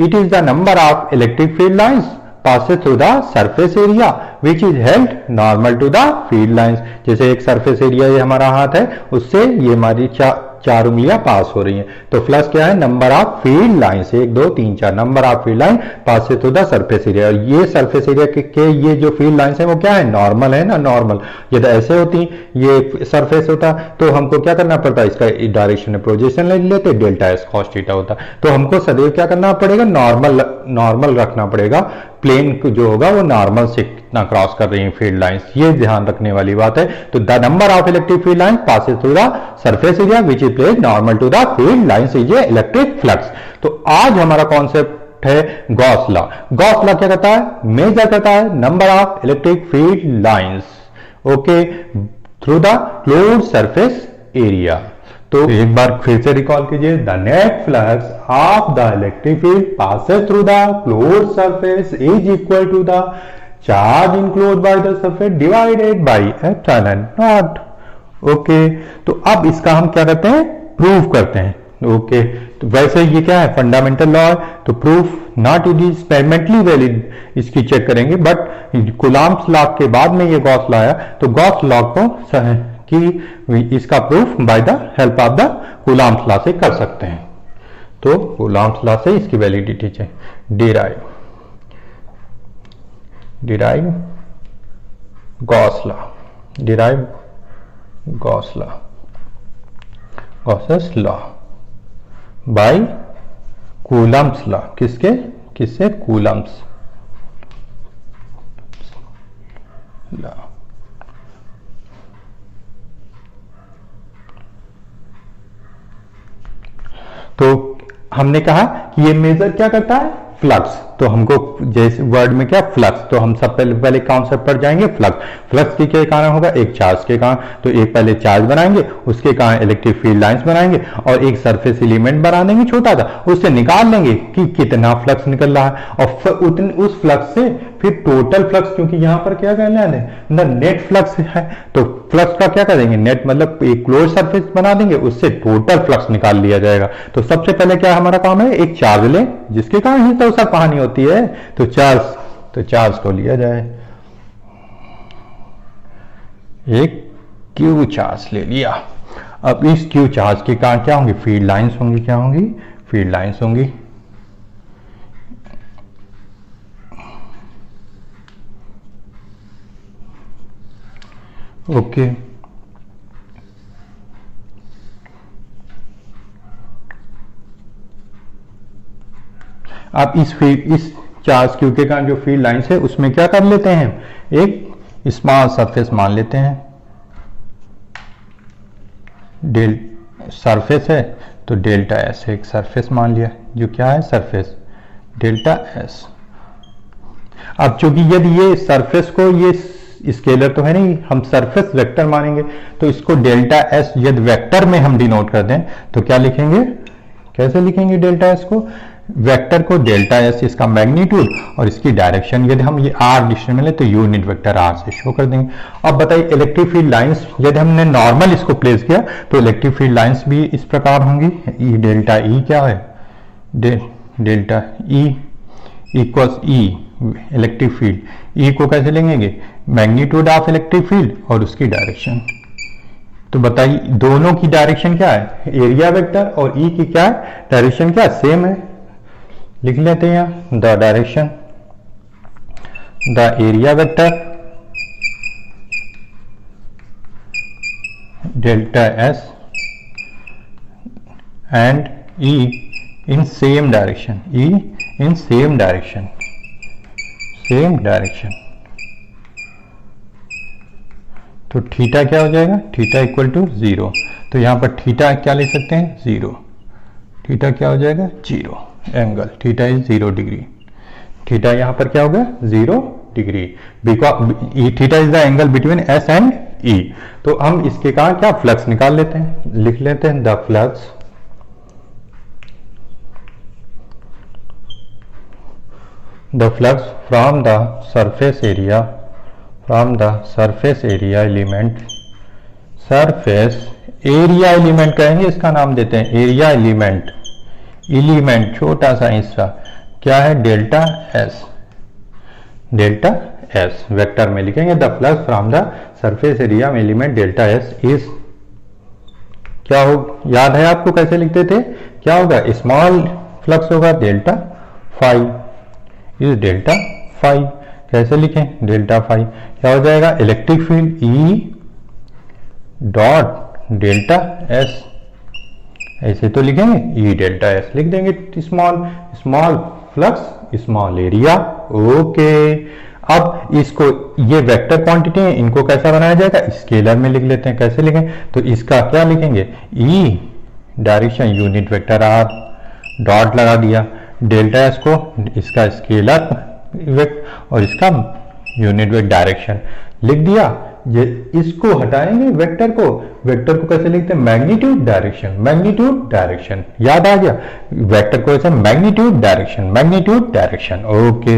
It is the number of electric field lines passes through the surface area which is held normal to the field lines। जैसे एक surface area ये हमारा हाथ है, उससे ये हमारी चार उंगलियां पास हो रही हैं, तो फ्लक्स क्या है? Number of field lines, 1 2 3 4 number of field line pass through the surface area. ये सरफेस एरिया के ये जो फील्ड लाइंस है वो क्या है? नॉर्मल है ना, नॉर्मल। यदि ऐसे होती, ये सरफेस होता तो हमको क्या करना पड़ता? इसका डायरेक्शन में प्रोजेक्शन ले लेते, डेल्टा एस कॉस थीटा होता। तो हमको सदैव क्या करना पड़ेगा? नॉर्मल रखना पड़ेगा। प्लेन जो होगा वो नॉर्मल से कितना क्रॉस कर रही है फील्ड लाइंस, ये ध्यान रखने वाली बात है। तो the number of electric field lines passes through the surface area which is place normal to the field lines is a electric flux. तो आज हमारा कॉन्सेप्ट है गॉस लॉ। गॉस लॉ क्या करता है? मेजर करता है number of electric field lines, okay, through the closed surface area. तो एक बार फिर से रिकॉल कीजिए, the net flux of the electric field passes through the closed surface is equal to the charge enclosed by the surface divided by epsilon naught. Okay, तो अब इसका हम क्या करते हैं? प्रूव करते हैं। ओके, तो वैसे ये क्या है? फंडामेंटल लॉ है, तो proof not it is experimentally valid, इसकी चेक करेंगे, बट कूलॉम्स लॉ के बाद में ये गॉस लॉ आया, तो गॉस लॉ को कि इसका proof by the help of the Coulomb's law से कर सकते हैं। तो कूलॉम्स लॉ से इसकी वैलिडिटी है derive Gauss law, derive Gauss law, Gauss's law by Coulomb's law. किससे? Coulomb's law. तो हमने कहा कि ये मेजर क्या करता है? फ्लक्स। तो हमको जैसे वर्ड में क्या? फ्लक्स। तो हम सब पहले कॉन्सेप्ट पर जाएंगे फ्लक्स। फ्लक्स के क्या कारण होगा? एक चार्ज के कारण। तो एक पहले चार्ज बनाएंगे, उसके कारण इलेक्ट्रिक फील्ड लाइंस बनाएंगे और एक सरफेस एलिमेंट बना देंगे छोटा सा, उससे निकाल लेंगे कि कितना फ्लक्स निकल रहा है, और उस फ्लक्स से फिर टोटल फ्लक्स, क्योंकि यहां पर क्या करना है ना, नेट फ्लक्स है, तो फ्लक्स का क्या करेंगे? नेट मतलब एक क्लोज सरफेस बना देंगे, उससे टोटल फ्लक्स निकाल लिया जाएगा। तो सबसे पहले क्या हमारा काम है? एक चार्ज लें जिसके कारण ही तो सब कहानी होती है। तो चार्ज को लिया जाए, एक क्यू चार्ज ले लिया। अब इस क्यू चार्ज के कारण क्या होंगी? फील्ड लाइंस होंगी। क्या होंगी? फील्ड लाइंस होंगी। ओके, आप इस चार्ज क्यू के कारण जो फील्ड लाइंस है उसमें क्या कर लेते हैं? एक स्मॉल सरफेस मान लेते हैं। सरफेस है तो डेल्टा एस एक सरफेस मान लिया, जो क्या है? Surface delta S. अब चूंकि यदि ये सरफेस को, ये स्केलर तो है नहीं, हम सरफेस वेक्टर मानेंगे, तो इसको डेल्टा एस यदि वेक्टर में हम डिनोट कर दें तो क्या लिखेंगे? कैसे लिखेंगे डेल्टा एस को? वेक्टर को डेल्टा एस इसका मैग्नीट्यूड और इसकी डायरेक्शन, यदि हम ये आर डिस्टेंस में ले तो यूनिट वेक्टर आर से शो कर देंगे। अब बताइए इलेक्ट्रिक फील्ड लाइंस, यदि हमने नॉर्मल इसको प्लेस किया तो इलेक्ट्रिक फील्ड लाइंस भी इस प्रकार होंगी। ई डेल्टा ई क्या है? डेल्टा ई इक्वल्स ई इलेक्ट्रिक फील्ड। ई को कैसे लेंगे? मैग्नीट्यूड ऑफ इलेक्ट्रिक फील्ड और उसकी डायरेक्शन। तो बताइए दोनों की डायरेक्शन क्या है? एरिया वेक्टर, और ई की क्या है? डायरेक्शन क्या सेम है? लिख लेते हैं यहां, the direction, the area vector delta S and E in same direction, E in same direction, same direction. तो थीटा क्या हो जाएगा? Theta equal to 0। तो यहां पर थीटा क्या ले सकते हैं? 0। थीटा क्या हो जाएगा? 0 angle, theta is 0 degree. Theta यहां पर क्या होगा? 0 degree, because theta is the angle between S and E. तो हम इसके कारण क्या फ्लक्स निकाल लेते हैं, लिख लेते हैं the flux from the surface area, from the surface area element, surface area element कहेंगे, इसका नाम देते हैं एरिया एलिमेंट, एलिमेंट छोटा सा हिस्सा क्या है, delta S, delta S vector में लिखेंगे the flux from the surface area में एलिमेंट डेल्टा एस इज, क्या हो, याद है आपको कैसे लिखते थे, क्या होगा, स्मॉल फ्लक्स होगा delta phi, is delta phi, कैसे लिखें, डेल्टा फाई, क्या हो जाएगा, electric field E dot delta S, ऐसे तो लिखेंगे ई डेल्टा एस लिख देंगे, small small flux small area. Okay, अब इसको, ये वेक्टर क्वांटिटी है, इनको कैसा बनाया जाएगा, स्केलर में लिख लेते हैं, कैसे लिखें, तो इसका क्या लिखेंगे, E direction unit vector R dot लगा दिया, डेल्टा एस को इसका स्केलर और इसका यूनिट वेक्टर डायरेक्शन लिख दिया। ये इसको हटाएंगे वेक्टर को कैसे लिखते हैं, मैग्नीट्यूड डायरेक्शन, मैग्नीट्यूड डायरेक्शन, याद आ गया, वेक्टर को ऐसे magnitude direction, magnitude direction. Okay,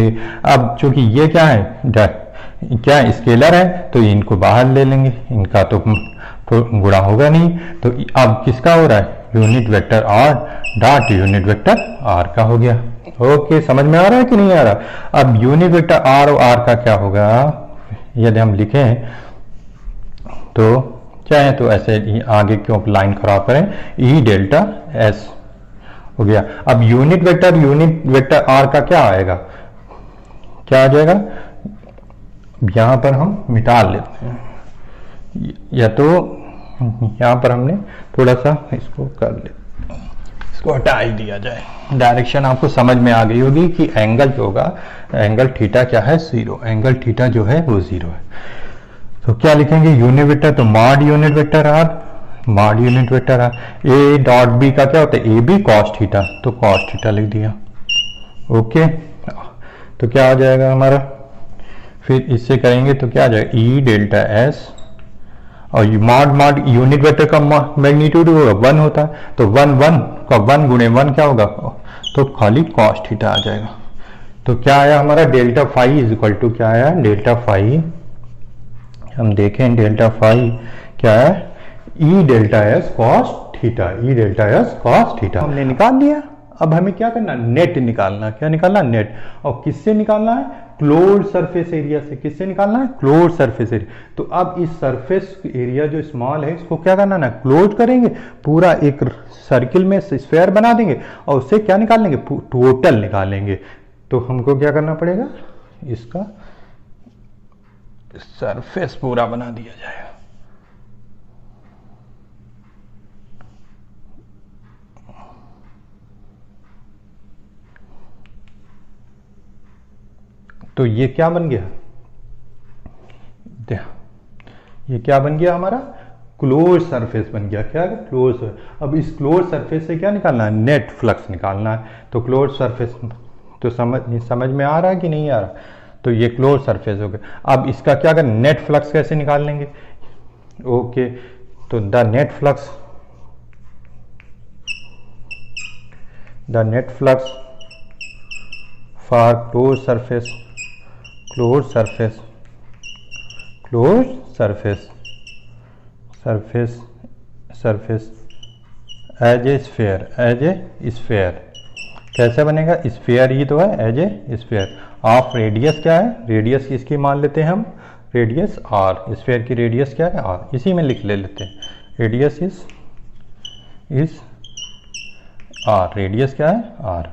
अब चूंकि ये क्या है, क्या स्केलर है, तो इनको बाहर ले लेंगे, इनका तो गुणा होगा नहीं, तो अब किसका हो रहा है, unit vector R dot unit vector R का हो गया। ओके, समझ में आ रहा है कि नहीं आ रहा। अब यूनिट वेक्टर आर और आर का क्या होगा, यदि हम लिखें तो चाहे तो ऐसे आगे क्यों लाइन खराब करें, ई डेल्टा एस हो गया। अब यूनिट वेक्टर आर का क्या आएगा, क्या आ जाएगा, यहां पर हम मिटा लेते हैं, या तो यहां पर हमने थोड़ा सा इसको कर ले, इसको हटा ही दिया जाए, डायरेक्शन आपको समझ में आ गई होगी कि एंगल जो होगा, एंगल थीटा क्या है, 0, एंगल थीटा जो है वो 0 है। तो क्या लिखेंगे, यूनिट वेक्टर, तो mod unit vector R, mod unit vector R, A dot B का क्या होता है, ए बी कॉस थीटा, तो कॉस थीटा लिख दिया। ओके, तो क्या आ जाएगा हमारा, फिर इससे करेंगे तो क्या आ जाएगा, ई डेल्टा एस, और मॉड यूनिट वेक्टर का मैग्नीट्यूड 1 होता है, तो 1 गुणे 1 क्या होगा, तो खाली कॉस थीटा आ जाएगा। तो क्या आया हमारा, delta phi is equal to, क्या आया, डेल्टा फाई, हम देखें डेल्टा फाई क्या है, ई डेल्टा एस कॉस थीटा, ई डेल्टा एस कॉस थीटा हमने निकाल लिया। अब हमें क्या करना, नेट निकालना, क्या निकालना, नेट, और किससे निकालना है, क्लोज्ड सरफेस एरिया से, किससे निकालना है, क्लोज्ड सरफेस एरिया। तो अब इस सरफेस एरिया जो स्मॉल है, इसको क्या करना ना, क्लोज करेंगे, पूरा एक सर्किल में स्फेयर बना देंगे, और उससे क्या निकाल लेंगे, टोटल निकालेंगे। तो हमको क्या करना पड़ेगा, इसका सरफेस पूरा बना दिया जाएगा। तो ये क्या बन गया, ये क्या बन गया हमारा, क्लोज सरफेस बन गया, क्या क्लोज। अब इस क्लोज सरफेस से क्या निकालना है, नेट फ्लक्स निकालना है। तो क्लोज सरफेस तो समझ में आ रहा है कि नहीं आ रहा, तो ये क्लोज सरफेस हो गया। अब इसका क्या करें, नेट फ्लक्स कैसे निकाल लेंगे। ओके, तो the net flux for close surface as a sphere, कैसे बनेगा, स्फेयर ही तो है, as a sphere of radius, क्या है, रेडियस इसकी मान लेते हैं हम, रेडियस आर, स्फेयर की रेडियस क्या है, आर, इसी में लिख लेते हैं, रेडियस इज आर, रेडियस क्या है, आर।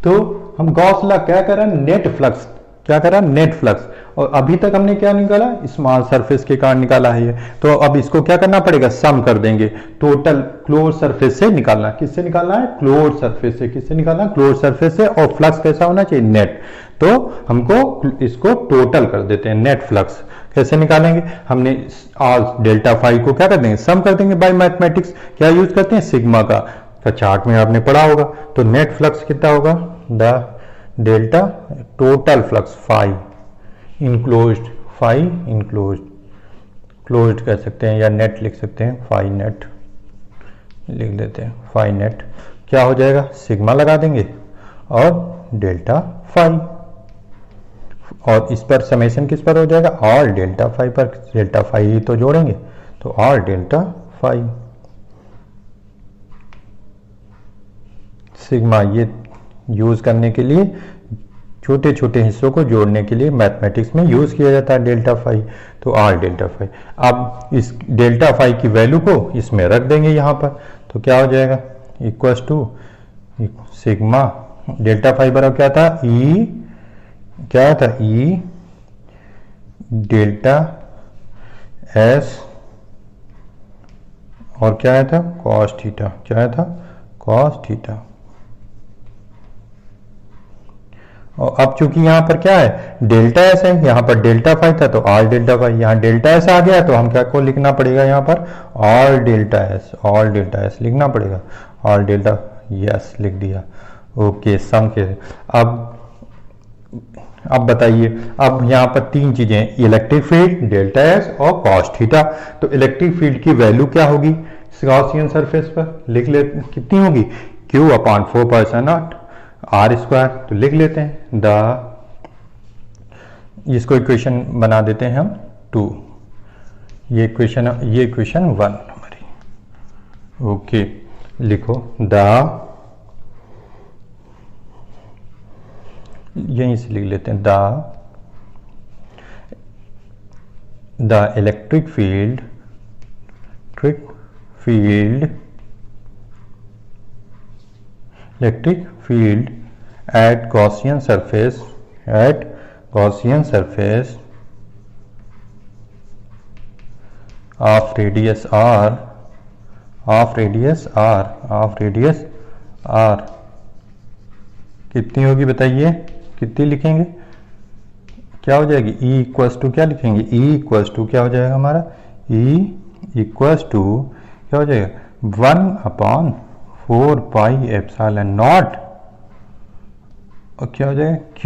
तो हम गॉस लॉ क्या करा, नेट फ्लक्स, क्या करा, नेट फ्लक्स, और अभी तक हमने क्या निकाला, स्मॉल सरफेस के कारण निकाला है ये। तो अब इसको क्या करना पड़ेगा, सम कर देंगे, टोटल क्लोज सरफेस से निकालना, किससे निकालना है, क्लोज सरफेस से, किससे निकालना, क्लोज सरफेस से, और फ्लक्स कैसा होना चाहिए, नेट। तो हमको इसको टोटल कर देते हैं, नेट फ्लक्स कैसे निकालेंगे, हमने डेल्टा फाई को क्या कर देंगे, सम कर देंगे बाय मैथमेटिक्स, क्या यूज करते हैं, सिग्मा का चार्ट में आपने पढ़ा होगा। तो नेट फ्लक्स कितना होगा, the delta total flux phi enclosed, closed कह सकते हैं, या नेट लिख सकते हैं, फाई नेट लिख देते हैं, फाई नेट क्या हो जाएगा, सिग्मा लगा देंगे और डेल्टा फाई, और इस पर समेशन किस पर हो जाएगा, और डेल्टा फाई पर, डेल्टा फाई तो जोड़ेंगे, तो और डेल्टा फाई सिग्मा, यूज़ करने के लिए, छोटे छोटे हिस्सों को जोड़ने के लिए मैथमेटिक्स में यूज़ किया जाता है डेल्टा फाई। तो आर डेल्टा फाई, अब इस डेल्टा फाई की वैल्यू को इसमें रख देंगे यहाँ पर, तो क्या हो जाएगा equals to sigma delta phi बराबर क्या था ई, क्या था ई डेल्टा एस और क्या आया था कॉस थीटा, क्या आया था कॉस थीटा। और अब चूंकि यहां पर क्या है डेल्टा एस है, यहां पर डेल्टा फाई था तो आर डेल्टा फाई, यहां डेल्टा एस आ गया तो हम क्या को लिखना पड़ेगा यहाँ पर are delta S, are delta S लिखना पड़ेगा, आर डेल्टा यस लिख दिया। ओके सम के अब बताइए, अब यहाँ पर तीन चीजें इलेक्ट्रिक फील्ड डेल्टा एस और कॉस थीटा। तो इलेक्ट्रिक फील्ड की वैल्यू क्या होगी गॉसियन सरफेस पर, लिख ले कितनी होगी Q अपॉन 4π/0 आर स्क्वायर, तो लिख लेते हैं इसको इक्वेशन बना देते हैं हम 2, ये इक्वेशन 1 हमारी। ओके लिखो यहीं से लिख लेते हैं the electric field at Gaussian surface of radius r कितनी होगी बताइए, कितनी लिखेंगे, क्या हो जाएगी E इक्वल्स टू क्या लिखेंगे, E इक्वल्स टू क्या हो जाएगा हमारा, E इक्वल्स टू क्या हो जाएगा 1/4πε0 और क्या हो जाएगा Q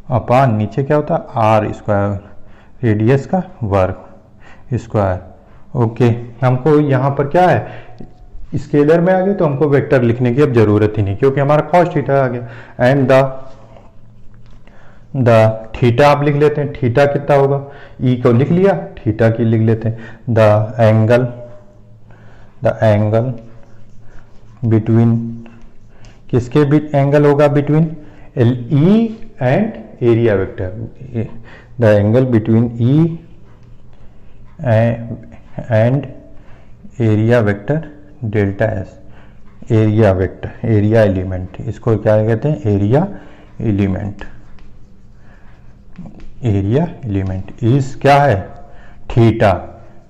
अपान नीचे क्या होता है आर स्क्वायर, रेडियस का वर्ग स्क्वायर। ओके हमको यहाँ पर क्या है स्केलर में आ गए तो हमको वेक्टर लिखने की अब जरूरत ही नहीं, क्योंकि हमारा कॉस थीटा आ गया। एंड द थीटा आप लिख लेते हैं, थीटा कितना होगा, ई को लिख लिया, थीटा की लिख लेते हैं द एंगल बिटवीन, किसके बीच एंगल होगा between E and area vector, the angle between E and area vector delta S, area vector, area element, इसको क्या कहते हैं एरिया एलिमेंट इस क्या है थीटा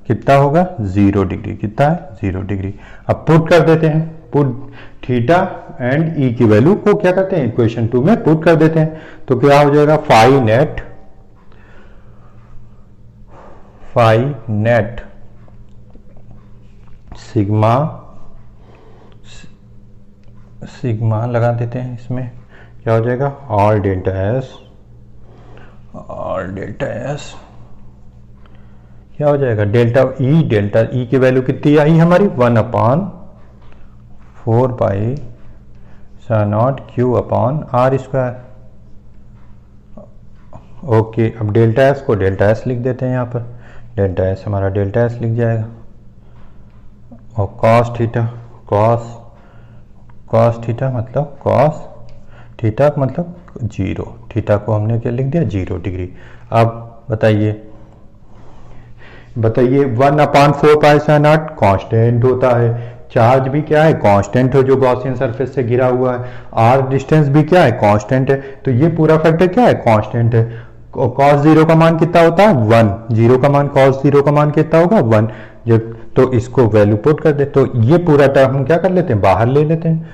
कितना होगा 0 डिग्री, कितना है 0 डिग्री। अब पुट कर देते हैं, पुट थीटा एंड ई की वैल्यू को क्या करते हैं इक्वेशन 2 में पुट कर देते हैं, तो क्या हो जाएगा फाई नेट सिग्मा लगा देते हैं, इसमें क्या हो जाएगा आर डेल्टा एस क्या हो जाएगा डेल्टा ई की वैल्यू कितनी आई हमारी 1/4π/0 Q upon R square. Okay अब डेल्टा एस को डेल्टा एस लिख देते हैं, यहाँ पर डेल्टा एस हमारा डेल्टा एस लिख जाएगा, और कॉस थीटा मतलब 0, थीटा को हमने क्या लिख दिया 0 डिग्री। अब बताइए 1/4π/0 कांस्टेंट होता है, चार्ज भी क्या है कांस्टेंट है जो गॉसियन सरफेस से घिरा हुआ है, आर डिस्टेंस भी क्या है कांस्टेंट है, तो ये पूरा फैक्टर क्या है कांस्टेंट है। cos 0 का मान कितना होता है 1, 0 का मान cos 0 का मान कितना होगा 1, जब तो इसको वैल्यू पुट कर दे तो ये पूरा टर्म हम क्या कर लेते हैं बाहर ले लेते हैं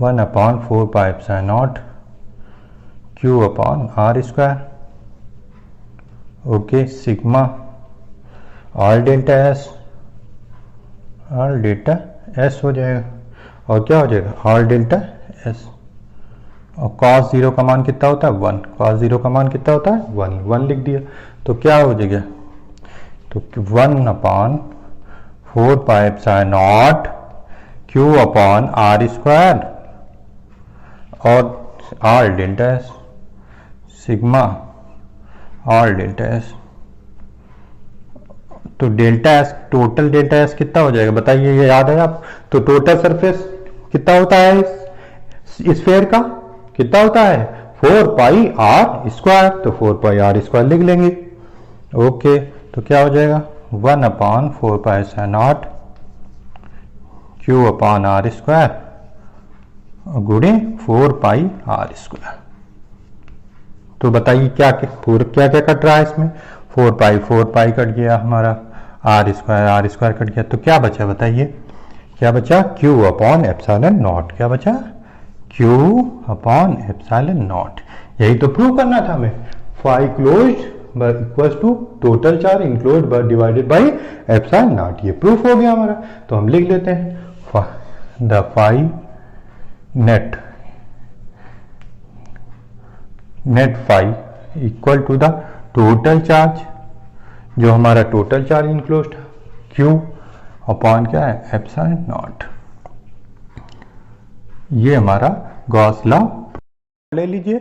1/4π/0 Q upon R square. Okay sigma R delta S हो जाएगा, और क्या हो जाएगा आर डेल्टा एस, और cos 0 का मान कितना होता है 1, cos 0 का मान कितना होता है 1 लिख दिया, तो क्या हो जाएगा तो 1/4π/0 Q अपॉन आर स्क्वायर और R delta S, sigma R delta S. तो delta S, total delta S कितना हो जाएगा बताइए, ये याद है आप? तो टोटल सरफेस कितना होता है इस स्फीयर का, कितना होता है 4 पाई आर स्क्वायर, तो 4 पाई आर स्क्वायर लिख लेंगे। ओके, तो क्या हो जाएगा 1 upon 4 pi sine naught Q upon R square गुणे 4 पाई आर स्क्वायर। तो बताइए क्या क्या कट रहा है इसमें, 4 पाई कट गया हमारा, आर स्क्वायर कट गया, तो क्या बचा बताइए, क्या बचा क्यू अपॉन एप्सिलॉन नॉट, क्या बचा क्यू अपॉन एप्सिलॉन नॉट। यही तो प्रूव करना था हमें, phi closed equals to total charge enclosed divided by epsilon naught, ये प्रूफ हो गया हमारा। तो हम लिख लेते हैं the phi net phi equal to the total charge, जो हमारा total charge enclosed Q upon क्या है एप्सिलॉन नॉट। ये हमारा गॉस लॉ ले लीजिए।